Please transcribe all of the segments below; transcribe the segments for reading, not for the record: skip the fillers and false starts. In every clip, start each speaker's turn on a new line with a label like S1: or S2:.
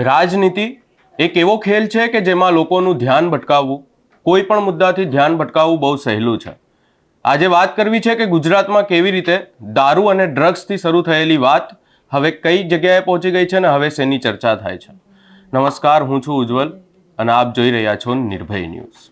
S1: રાજનીતિ એક એવો ખેલ છે કે જેમાં લોકોનું ધ્યાન ભટકાવવું, કોઈ પણ મુદ્દાથી ધ્યાન ભટકાવવું બહુ સહેલું છે. આજે વાત કરવી છે કે ગુજરાતમાં કેવી રીતે દારૂ અને ડ્રગ્સથી શરૂ થયેલી વાત હવે કઈ જગ્યાએ પહોંચી ગઈ છે ને હવે શેની ચર્ચા થાય છે. નમસ્કાર, હું છું ઉજ્જવલ અને આપ જોઈ રહ્યા છો નિર્ભય ન્યૂઝ.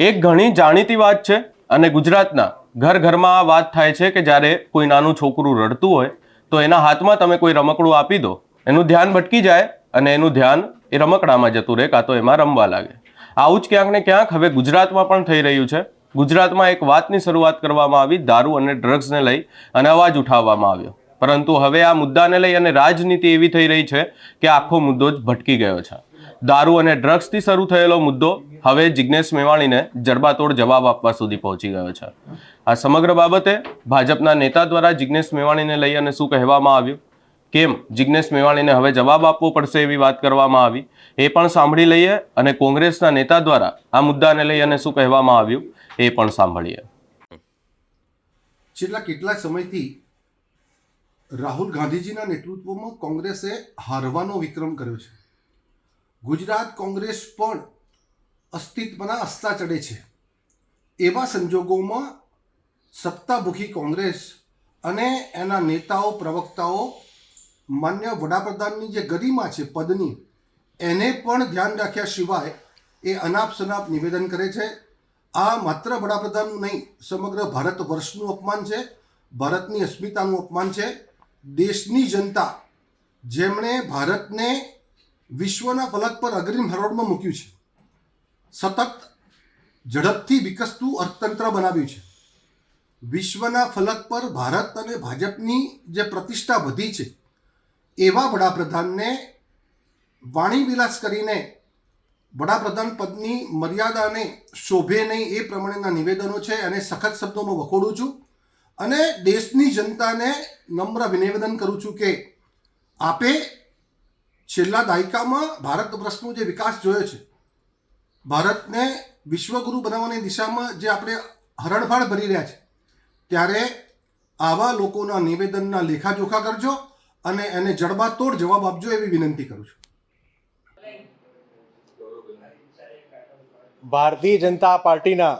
S1: એક ઘણી જાણીતી વાત છે અને ગુજરાતના ઘર ઘરમાં આ વાત થાય છે કે જ્યારે કોઈ નાનું છોકરું રડતું હોય તો એના હાથમાં તમે કોઈ રમકડું આપી દો, એનું ધ્યાન ભટકી જાય અને એનું ધ્યાન એ રમકડામાં જતું રહે કાં તો એમાં રમવા લાગે. આવું જ ક્યાંક ને ક્યાંક હવે ગુજરાતમાં પણ થઈ રહ્યું છે. ગુજરાતમાં એક વાતની શરૂઆત કરવામાં આવી દારૂ અને ડ્રગ્સને લઈ અને અવાજ ઉઠાવવામાં આવ્યો, પરંતુ હવે આ મુદ્દાને લઈ અને રાજનીતિ એવી થઈ રહી છે કે આખો મુદ્દો જ ભટકી ગયો છે. દારૂ અને ડ્રગ્સથી શરૂ થયેલો મુદ્દો હવે જિગ્નેશ મેવાણીને જડબાતોડ જવાબ આપવા સુધી પહોંચી ગયો છે. આ સમગ્ર બાબતે ભાજપના નેતા દ્વારા જિગ્નેશ મેવાણીને લઈ અને શું કહેવામાં આવ્યું, કેમ જિગ્નેશ મેવાણીને હવે જવાબ આપવો પડશે એવી વાત કરવામાં આવી, એ પણ સાંભળી લઈએ અને કોંગ્રેસના નેતા દ્વારા આ મુદ્દાને લઈ અને શું કહેવામાં આવ્યું એ પણ સાંભળીએ.
S2: છેલ્લા કેટલાક સમયથી રાહુલ ગાંધીજીના નેતૃત્વમાં કોંગ્રેસે હારવાનો વિક્રમ કર્યો છે. ગુજરાત કોંગ્રેસ પણ અસ્તિત્વના અસ્તા ચડે છે. એવા સંજોગોમાં સત્તાભૂખી કોંગ્રેસ અને એના નેતાઓ પ્રવક્તાઓ માન્ય વડાપ્રધાનની જે ગરિમા છે પદની, એને પણ ધ્યાન રાખ્યા સિવાય એ અનાપ શનાપ નિવેદન કરે છે. આ માત્ર વડાપ્રધાનનું નહીં, સમગ્ર ભારત વર્ષનું અપમાન છે, ભારતની અસ્મિતાનું અપમાન છે. દેશની જનતા જેમણે ભારતને વિશ્વના ફલક પર અગ્રીમ હરોળમાં મૂક્યું છે, સતત ઝડપથી વિકસતું અર્થતંત્ર બનાવ્યું છે, વિશ્વના ફલક પર ભારત અને ભાજપની જે પ્રતિષ્ઠા વધી છે, એવા વડાપ્રધાનને વાણી વિલાસ કરીને વડાપ્રધાન પદની મર્યાદાને શોભે નહીં એ પ્રમાણેના નિવેદનો છે અને સખત શબ્દોમાં વખોડું છું અને દેશની જનતાને નમ્ર વિનિવેદન કરું છું કે આપે છેલ્લા દાયકામાં ભારત વર્ષનો જે વિકાસ જોયો છે, ભારતને વિશ્વગુરુ બનાવવાની દિશામાં જે આપણે હરણફાળ ભરી રહ્યા છે, ત્યારે આવા લોકોના નિવેદનના લેખાજોખા કરજો અને એને જડબાતોડ જવાબ આપજો એવી વિનંતી કરું છું.
S3: ભારતીય જનતા પાર્ટીના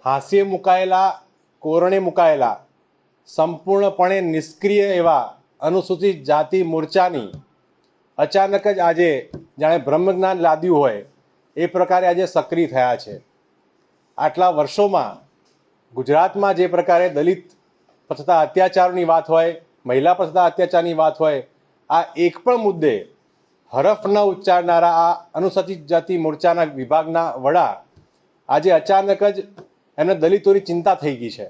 S3: હાસ્ય મુકાયેલા, કોરણે મુકાયેલા, સંપૂર્ણપણે નિષ્ક્રિય એવા અનુસૂચિત જાતિ મોરચાની અચાનક જ આજે જાણે બ્રહ્મજ્ઞાન લાદ્યું હોય એ પ્રકારે આજે સક્રિય થયા છે. આટલા વર્ષોમાં ગુજરાતમાં જે પ્રકારે દલિત પર થતા અત્યાચારોની વાત હોય, મહિલા પર થતા અત્યાચારની વાત હોય, આ એક પણ મુદ્દે હરફ ન ઉચ્ચારનારા આ અનુસૂચિત જાતિ મોરચાના વિભાગના વડા આજે અચાનક જ એમને દલિતોની ચિંતા થઈ ગઈ છે,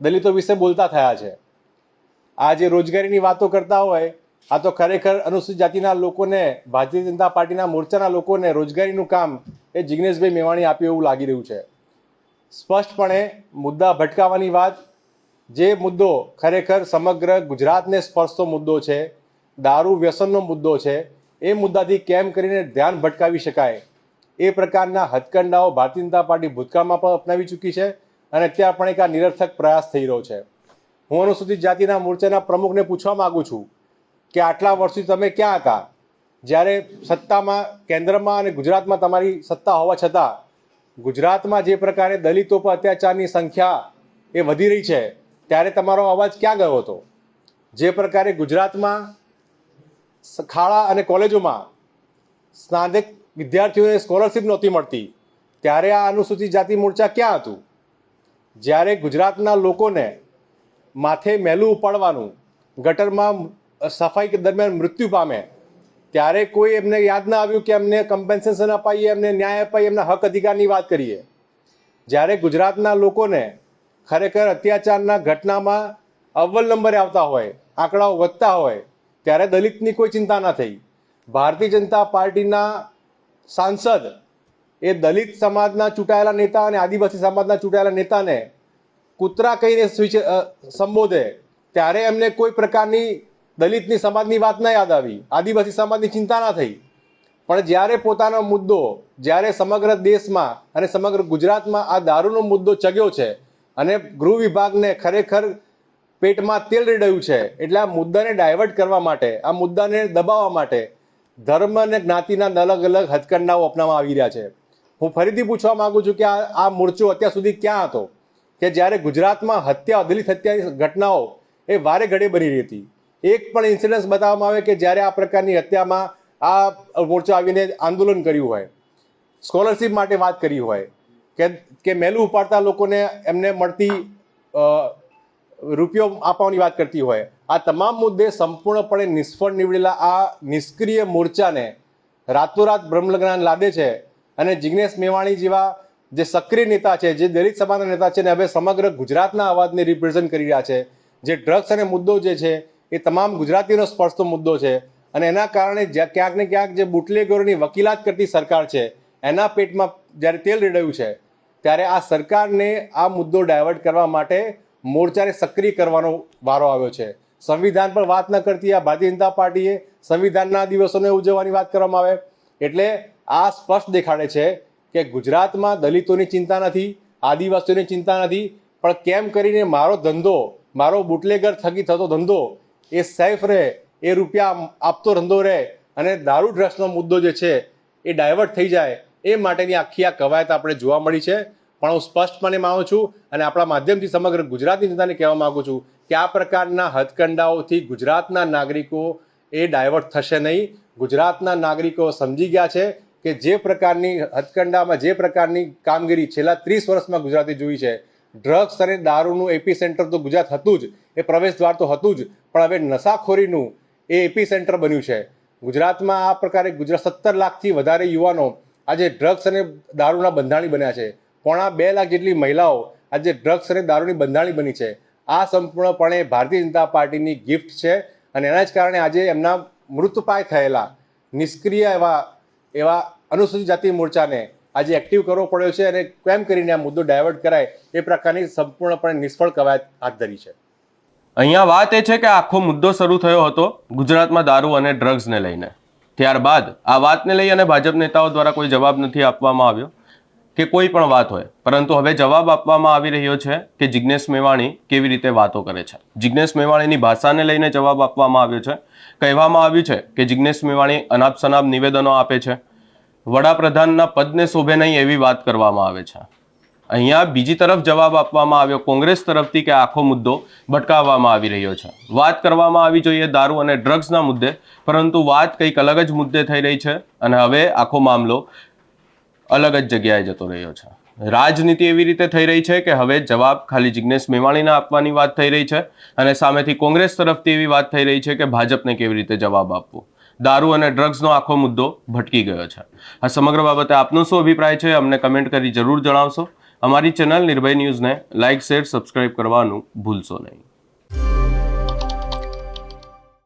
S3: દલિતો વિશે બોલતા થયા છે. આ જે રોજગારીની વાતો કરતા હોય, આ તો ખરેખર અનુસૂચિત જાતિના લોકોને, ભારતીય જનતા પાર્ટીના મોરચાના લોકોને રોજગારીનું કામ એ જિગ્નેશભાઈ મેવાણી આપ્યું એવું લાગી રહ્યું છે. સ્પષ્ટપણે મુદ્દા ભટકાવવાની વાત, જે મુદ્દો ખરેખર સમગ્ર ગુજરાતને સ્પર્શતો મુદ્દો છે, દારૂ વ્યસનનો મુદ્દો છે, એ મુદ્દાથી કેમ કરીને ધ્યાન ભટકાવી શકાય એ પ્રકારના હથકંડાઓ ભારતીય જનતા પાર્ટી ભૂતકાળમાં પણ અપનાવી ચૂકી છે અને અત્યારે પણ એક આ નિરર્થક પ્રયાસ થઈ રહ્યો છે. હું અનુસૂચિત જાતિના મોરચાના પ્રમુખને પૂછવા માગું છું કે આટલા વર્ષથી તમે ક્યાં હતા, જ્યારે સત્તામાં કેન્દ્રમાં અને ગુજરાતમાં તમારી સત્તા હોવા છતાં ગુજરાતમાં જે પ્રકારે દલિતો પર અત્યાચારની સંખ્યા એ વધી રહી છે, ત્યારે તમારો અવાજ ક્યાં ગયો હતો? જે પ્રકારે ગુજરાતમાં શાળા અને કોલેજોમાં સ્નાતક વિદ્યાર્થીઓને સ્કોલરશીપ નહોતી મળતી, ત્યારે આ અનુસૂચિત જાતિ મોરચા ક્યાં હતું? જ્યારે ગુજરાતના લોકોને માથે મેલું ઉપાડવાનું, ગટરમાં સફાઈ દરમિયાન મૃત્યુ પામે, ત્યારે કોઈ એમને યાદ ના આવ્યું કે એમને કમ્પેન્સેશન અપાઈએ, એમને ન્યાય અપાઈએ, એમના હક અધિકારની વાત કરીએ. જ્યારે ગુજરાતના લોકોને ખરેખર અત્યાચારના ઘટનામાં અવ્વલ નંબરે આવતા હોય, આંકડાઓ વધતા હોય, ત્યારે દલિતની કોઈ ચિંતા ના થઈ. ભારતીય જનતા પાર્ટીના સાંસદ એ દલિત સમાજના ચૂંટાયેલા નેતા અને આદિવાસી સમાજના ચૂંટાયેલા નેતાને કૂતરા કહીને સંબોધે, ત્યારે એમને કોઈ પ્રકારની દલિતની સમાજની વાત ના યાદ આવી, આદિવાસી સમાજની ચિંતા ના થઈ. પણ જ્યારે પોતાનો મુદ્દો, જ્યારે સમગ્ર દેશમાં અને સમગ્ર ગુજરાતમાં આ દારૂનો મુદ્દો ચગ્યો છે અને ગૃહ વિભાગને ખરેખર પેટમાં તેલ રેડાયું છે, એટલે આ મુદ્દાને ડાયવર્ટ કરવા માટે, આ મુદ્દાને દબાવવા માટે ધર્મ અને જ્ઞાતિના અલગ અલગ હથકંડાઓ અપનાવવામાં આવી રહ્યા છે. હું ફરીથી પૂછવા માંગુ છું કે આ મોરચો અત્યાર સુધી ક્યાં હતો કે જ્યારે ગુજરાતમાં દલિત હત્યાની ઘટનાઓ એ વારે ઘડે બની રહી હતી. એક પણ ઇન્સિડન્સ બતાવવામાં આવે કે જ્યારે આ પ્રકારની હત્યામાં આ મોરચો આવીને આંદોલન કર્યું હોય, સ્કોલરશિપ માટે વાત કરી હોય, કે મેલું ઉપાડતા લોકોને એમને મળતી રૂપિયો આપવાની વાત કરતી હોય, આ તમામ મુદ્દે સંપૂર્ણપણે નિષ્ફળ નીવડેલા આ નિષ્ક્રિય મોરચાને રાતોરાત બ્રહ્મજ્ઞાન લાદે છે. અને જિગ્નેશ મેવાણી જેવા જે સક્રિય નેતા છે, જે દલિત સમાજના નેતા છે, ને હવે સમગ્ર ગુજરાતના અવાજને રિપ્રેઝન્ટ કરી રહ્યા છે. જે ડ્રગ્સ અને મુદ્દો જે છે એ તમામ ગુજરાતીનો સ્પર્શતો મુદ્દો છે, અને એના કારણે ક્યાંક ને ક્યાંક જે બુટલેગરોની વકીલાત કરતી સરકાર છે એના પેટમાં જ્યારે તેલ રેડાયું છે, ત્યારે આ સરકારને આ મુદ્દો ડાયવર્ટ કરવા માટે મોરચાને સક્રિય કરવાનો વારો આવ્યો છે. સંવિધાન પર વાત ન કરતી આ ભારતીય જનતા પાર્ટીએ સંવિધાનના દિવસોને ઉજવવાની વાત કરવામાં આવે, એટલે આ સ્પષ્ટ દેખાડે છે કે ગુજરાતમાં દલિતોની ચિંતા નથી, આદિવાસીઓની ચિંતા નથી, પણ કેમ કરીને મારો ધંધો, મારો બુટલેગર થકી થતો ધંધો એ સેફ રહે, એ રૂપિયા આપતો ધંધો રહે, અને દારૂ ડ્રગ્સનો મુદ્દો જે છે એ ડાયવર્ટ થઈ જાય, એ માટેની આખી આ કવાયત આપણે જોવા મળી છે. પણ હું સ્પષ્ટપણે માનું છું અને આપણા માધ્યમથી સમગ્ર ગુજરાતની જનતાને કહેવા માગું છું કે આ પ્રકારના હથકંડાઓથી ગુજરાતના નાગરિકો એ ડાયવર્ટ થશે નહીં. ગુજરાતના નાગરિકો સમજી ગયા છે કે જે પ્રકારની હથકંડામાં જે પ્રકારની કામગીરી છેલ્લા 30 વર્ષમાં ગુજરાતે જોઈ છે, ડ્રગ્સ અને દારૂનું એપી સેન્ટર તો ગુજરાત હતું જ, એ પ્રવેશ દ્વાર તો હતું જ, પણ હવે નશાખોરીનું એ એપી સેન્ટર બન્યું છે. ગુજરાતમાં આ પ્રકારે 17 લાખથી વધારે યુવાનો આજે ડ્રગ્સ અને દારૂના બંધાણી બન્યા છે. 2.5 લાખ જેટલી મહિલાઓ આજે ડ્રગ્સ અને દારૂની બંધાણી બની છે. આ સંપૂર્ણપણે ભારતીય જનતા પાર્ટીની ગિફ્ટ છે, અને એના જ કારણે આજે એમના મૃતપાય થયેલા નિષ્ક્રિય એવા અનુસૂચિત જાતિ મોરચાને આજે એક્ટિવ કરવો પડ્યો છે, અને કેમ કરીને આ મુદ્દો ડાયવર્ટ કરાય એ પ્રકારની સંપૂર્ણપણે નિષ્ફળ કવાયત હાથ ધરી છે.
S1: અહીંયા વાત એ છે કે આખો મુદ્દો શરૂ થયો હતો ગુજરાતમાં દારૂ અને ડ્રગ્સને લઈને. ત્યારબાદ આ વાતને લઈ અને ભાજપ નેતાઓ દ્વારા કોઈ જવાબ નથી આપવામાં આવ્યો કે કોઈ પણ વાત હોય, પરંતુ હવે જવાબ આપવામાં આવી રહ્યો છે કે જિગ્નેશ મેવાણી કેવી રીતે વાતો કરે છે. જિગ્નેશ મેવાણીની ભાષાને લઈને જવાબ આપવામાં આવ્યો છે. કહેવામાં આવ્યું છે કે જિગ્નેશ મેવાણી અનાપ શનાપ નિવેદનો આપે છે, વડાપ્રધાનના પદને શોભે નહીં એવી વાત કરવામાં આવે છે. અહીંયા બીજી તરફ જવાબ આપવામાં આવ્યો કોંગ્રેસ તરફથી કે આખો મુદ્દો ભટકાવવામાં આવી રહ્યો છે. વાત કરવામાં આવી જોઈએ દારૂ અને ડ્રગ્સના મુદ્દે, પરંતુ વાત કંઈક અલગ જ મુદ્દે થઈ રહી છે, અને હવે આખો મામલો અલગ જ જગ્યાએ જતો રહ્યો છે. રાજનીતિ એવી રીતે થઈ રહી છે કે હવે જવાબ ખાલી જિગ્નેશ મેવાણીને આપવાની વાત થઈ રહી છે, અને સામેથી કોંગ્રેસ તરફથી એવી વાત થઈ રહી છે કે ભાજપને કેવી રીતે જવાબ આપવો. દારૂ અને ડ્રગ્સનો આખો મુદ્દો ભટકી ગયો છે. આ સમગ્ર બાબતે આપનો શું અભિપ્રાય છે અમને કમેન્ટ કરી જરૂર જણાવશો. અમારી ચેનલ નિર્ભય ન્યૂઝને લાઇક, શેર, સબસ્ક્રાઇબ કરવાનું ભૂલશો નહીં.